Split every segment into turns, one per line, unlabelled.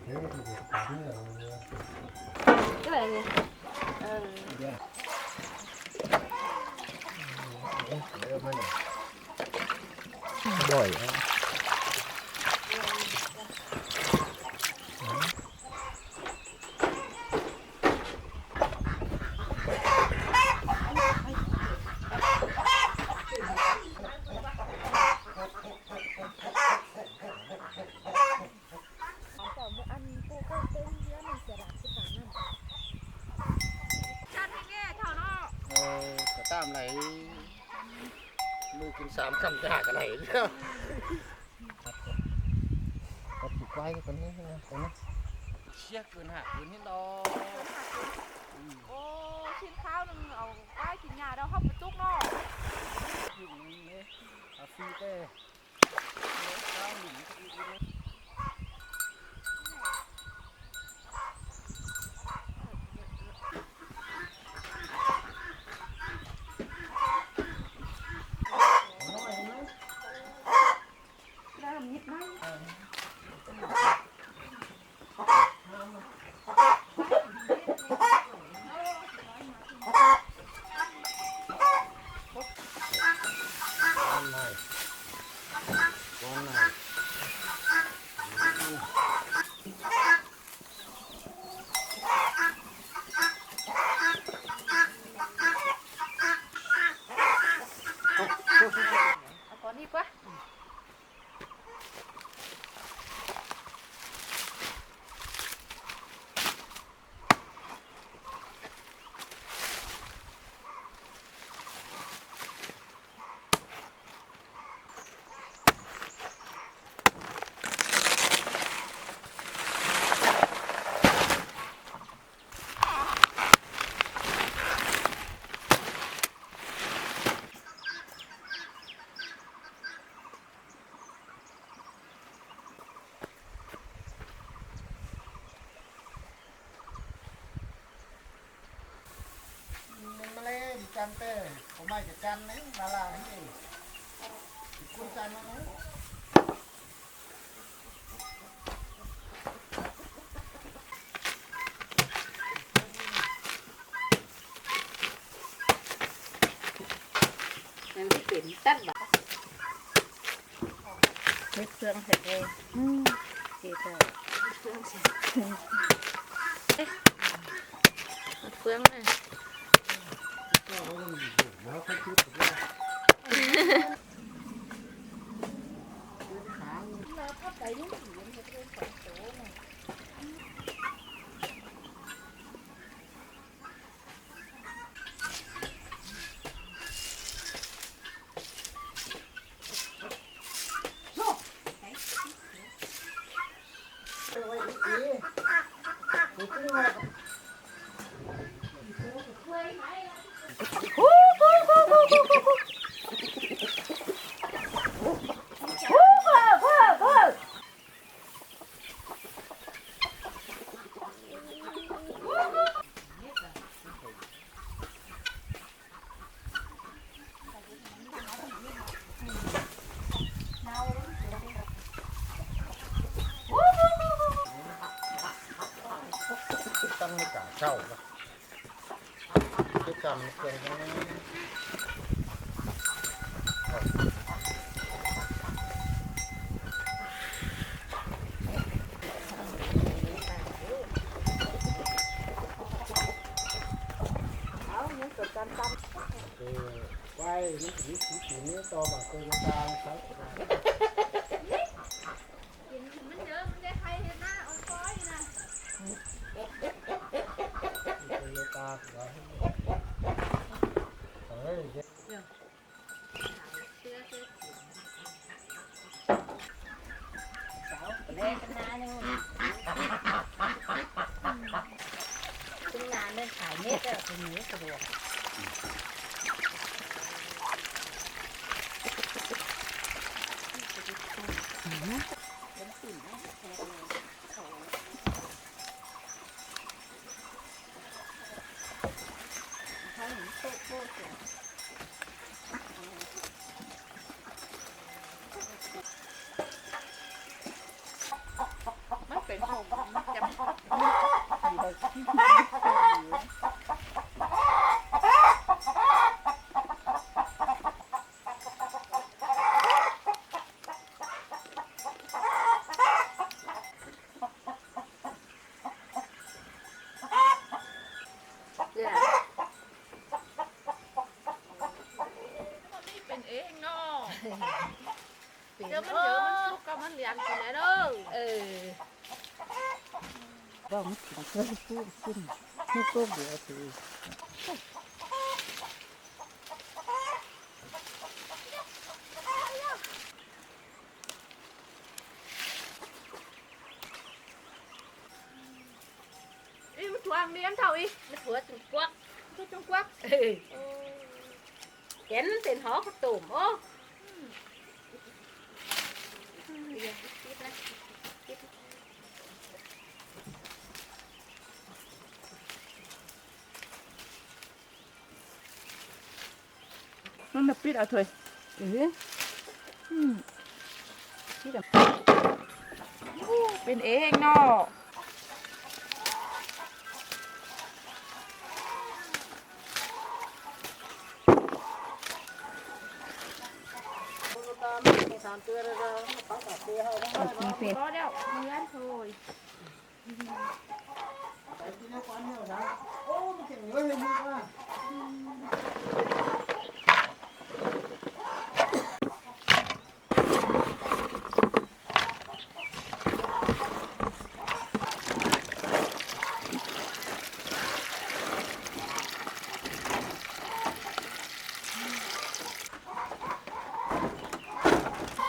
cái này nè
Rồi.
Tam này nuôi kiến sám cầm trả cái này chứ có chỉ quay cái con này chiếc con hạt con hết đó
ô xin khao đừng ở cái chị nhà đâu hấp một chút nó
phi tê
làm nhịp máy
con này
con đi quá
chăn tê, hôm nay cái chăn đấy là cái gì? Cuốn chăn nó đấy.
nên cái tiền tắt bảo nước xương thật đây thì là xương phương này
Nó không chút được đâu. Tăng cả sầu cái cầm cái quay nó chỉ nó to bằng cây ta sáu
Chúng ta nên phải nết rồi thì nhớ sửa được. Mất เป็นผมจำเป็นเองเนาะเดี๋ยวมันเยอะมันสุกก็มันเลี้ยงกินแล้วเด้อ
บ้องกินเพื่อสู้ขึ้นไม่สู้เดี๋ยวสิ
มันทวงเลี้ยงเท่าอีมันหัวจุกกวักจุกกวักเห็นเป็นหอข้าวต้มโอ้
นั่นน่ะปิดเอาเถอะปิดเอาเป็นเองเนาะมีเป็ด
พอแล้วเลี้ยงโถย
ไปกินน้ำควันเนี่ยนะโอ้มันเก่งเลยมึงว่า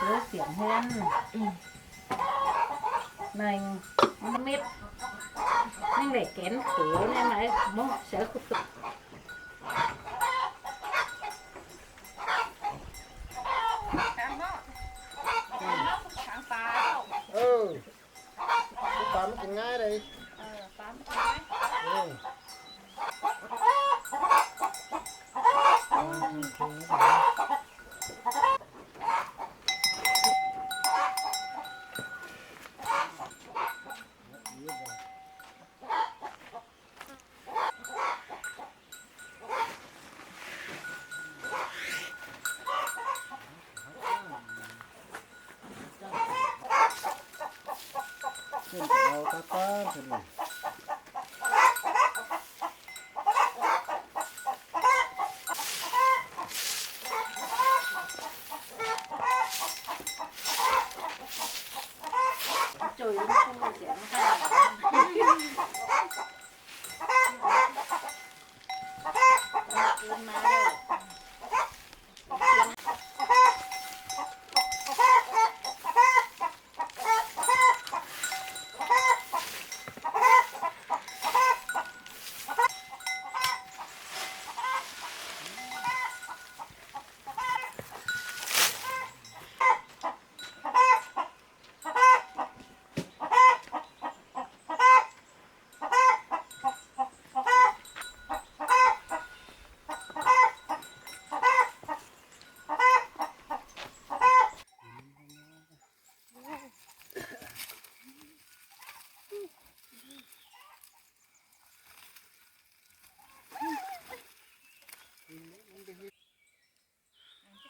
เลือเสียงเฮือนในมันเม็ดนี่แหละแกนเขียวนี่ไหนมองเสือขุดทางปลา
ปลามันกินง่ายเลย
ปลา
เห็นเอาตาตาเห็นไหม
จุยมันเสียงค่ะมาเลย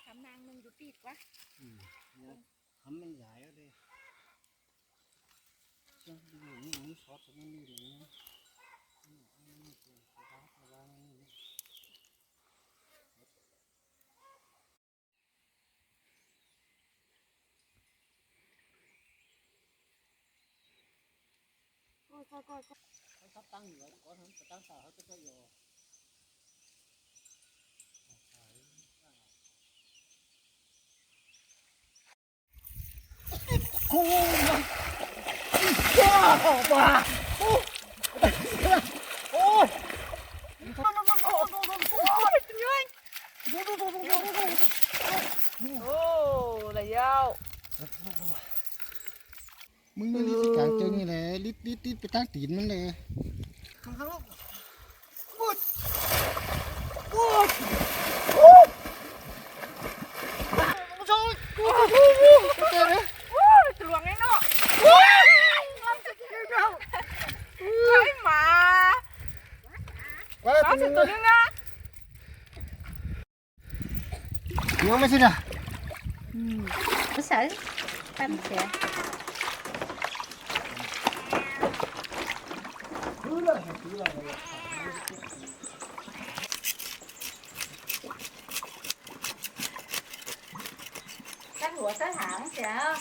ทำนางมึงอยู่ปีกวะ
ทำมันใหญ่เลยช่วงนี้มันซอสมันมีเลยนะเขาตั้งอยู่ก่อนเขาตั้งสาเขาจะก็อยู่โอ้ว้าโอ้โอ้
โอ้ระยาว
มึงไม่ลิดที่กลางเจอนี่แหละลิดไปตั้งตีนมันเลย nhớ mấy xin à
nó sợ bánh sẽ cắt lụa tới hãng sẽ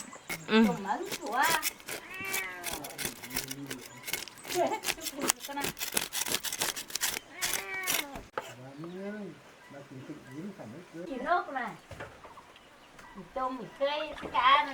cùng ấn của chị nước này tôm mì tươi cá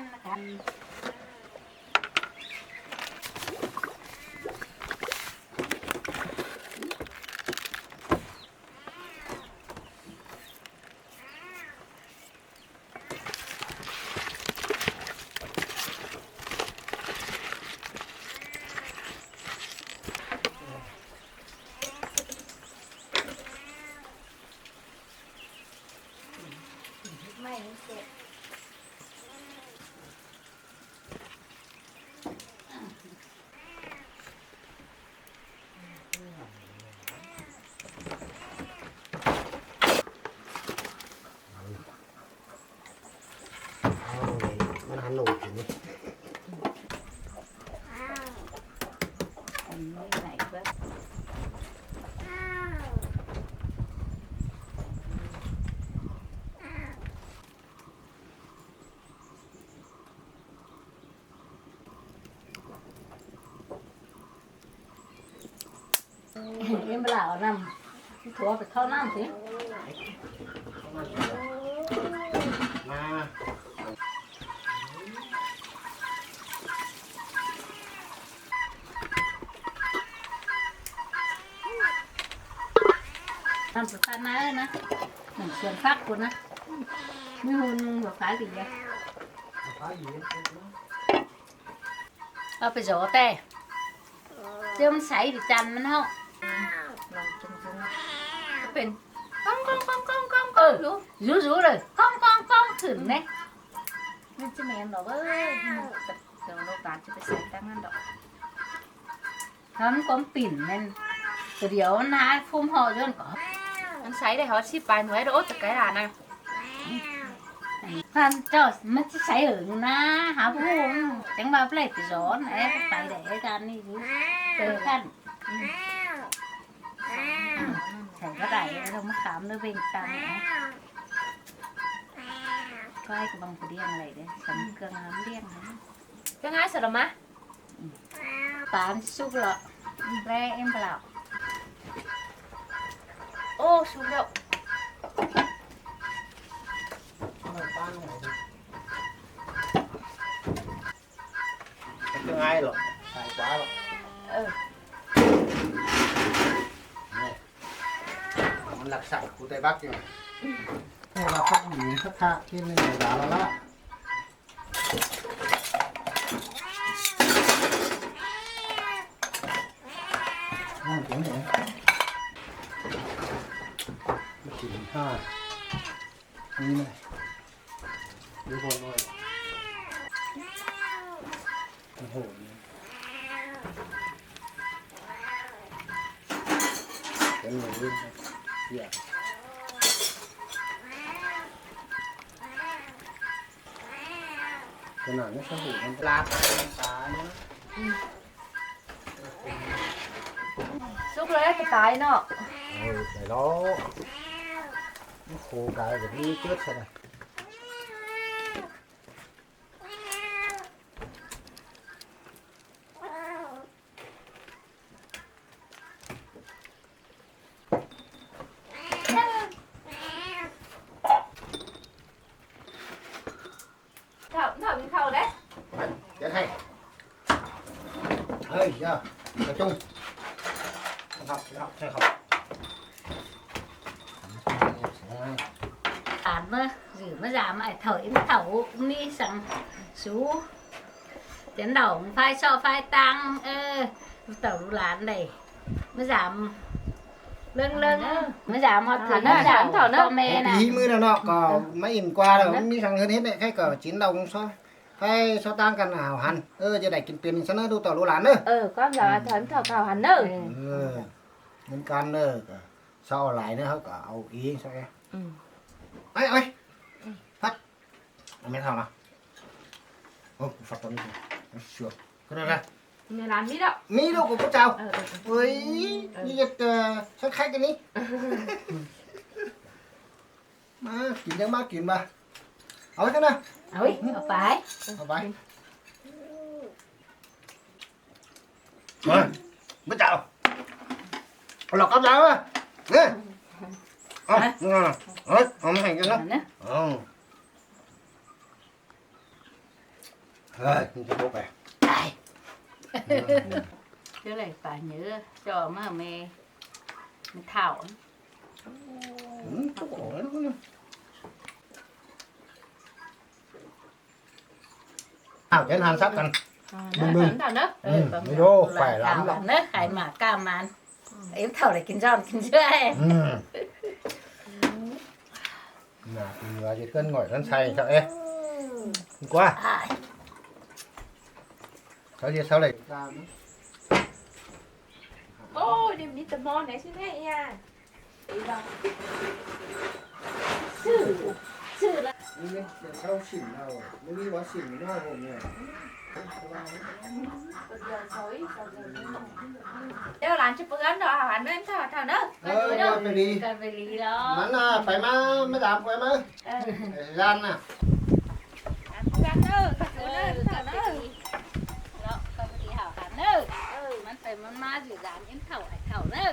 mày sẽ
มันหันหนูถึง
này với em bảo nằm thua phải thao năm thế
mà
làm sự tan ná nè mình xuân phát của nó mới hôn vừa phải gì vậy
phải gì
เอาไปโจแต่เจ้ามันใสดิจันมันเฮาเป็นก้องก้องก้องก้องก้องรู้รู้เลยก้องก้องก้องถึงเนี่ยมันจะแม่นดอกเอ้ยเดี๋ยวโอกาสจะไปใส่ตั้งนั้นดอกทำก้มปิ่นนั่นเดี๋ยวนะฟุ้มห่อจนก่อน
มันใช้ได้เขาชิบปลายหน่วยโดดจากไก่หลานนะ
ท่านเจ้ามันจะใส่หึงนะหาผู้จังว่าเปล่าติร้อนไอ้ไปได้กันนี่รู้เจอท่านใส่ก็ได้เรามาขามด้วยเบ่งตังนะก็ให้กับบางผู้เลี้ยงอะไรเด้สำเครื่องน้ำเลี้ยงนะ
จะง่ายสุดหรอมะ
ปานสุกหรอแร่เอ็มเปล่า
โอ้ชุบแล้ว
không ai rồi xài quá rồi nàyมันหลักสัตว์กูไตบักอยู่ถ้าเราพักหนีพักท่าที่นี่เราด่าเราละนั่งเสียงเหรอสี่ห้านี่เลยดูคนหน่อยโอ้โหเป็นหนูรุ่นเสียขนาดนี้สบู่มันปลาตาเนี่ย
ชุบเลยจะตายเนาะ
để đó nó khô cái để đi chết sao này
thảo bên khâu đấy
chết hay ơi giờ tập trung học chơi học
อ่านมาหรือมาจามไอ้เถยเถานี่สั่งสูเดี๋ยวดอกไฟช่อไฟตังเต่าลูหลานđâyมาจามเรื่องมาจามhọ thử nó jam thảo nó mê nè
ý mới nó có mấy in qua rồi mới sang hơn hết đấy cái cờ 9 đồng so cái so tăng cần hảo hẳn giờ đại kinh tiền sao nó đâu tàu lúa lán nữa
con giờ thấn thảo cào hẳn nữa
nên can nữa sau lại nữa họ có ý sao em ấy ơi ไม่เท่านะโอ้ฝัดตัวนี้ชัวร์ก็ได้ละ
Người làm biết đâu.
มีลูกของพระเจ้า
Ừ.
เฮ้ยนี่จะฉันใครกันนี้มากินยังมากินมาเอาไว้กันนะ
ôi ở phải
เอาไปมาพระเจ้าเอาหลอกกับเราอ่ะเนี่ยเอาเอาไม่ให้กันนะ
nữa
เอาเฮ้ยมันจะลุกไป
chứ này phải nhớ cho mà mẹ thảo
ทุกคนอ้าวเห็นหันซับกัน Bưng bưng.
thảo đó
mấy đô khỏe lắm
thảo đó khải mà cam màn em thảo để kinh giòn kinh chưa em
น่ากินเนื้อจะเกินหน่อยท่านใส่ครับเอ๊ะกว่า
à,
เขาจะเท่าไหร่
Ôi, đem đi tầm mòn này xin mẹ nha. Đi đâu?
นี่เนี่ยจะเข้าสิ่งเราไม่มีว่าสิ่งนอกผมเนี่ย
Đeo làm cho bữa ăn đó hẳn em thảo thảo đó
เออไปดี
cần phải lý đó
มันน่ะไปมาไม่ตามไปมาร้านน่ะ
Ăn nữa, thật nữa, thật nữa.
đó cần phải lý hảo hẳn nữa mình phải mà giữ dán em thảo thảo nữa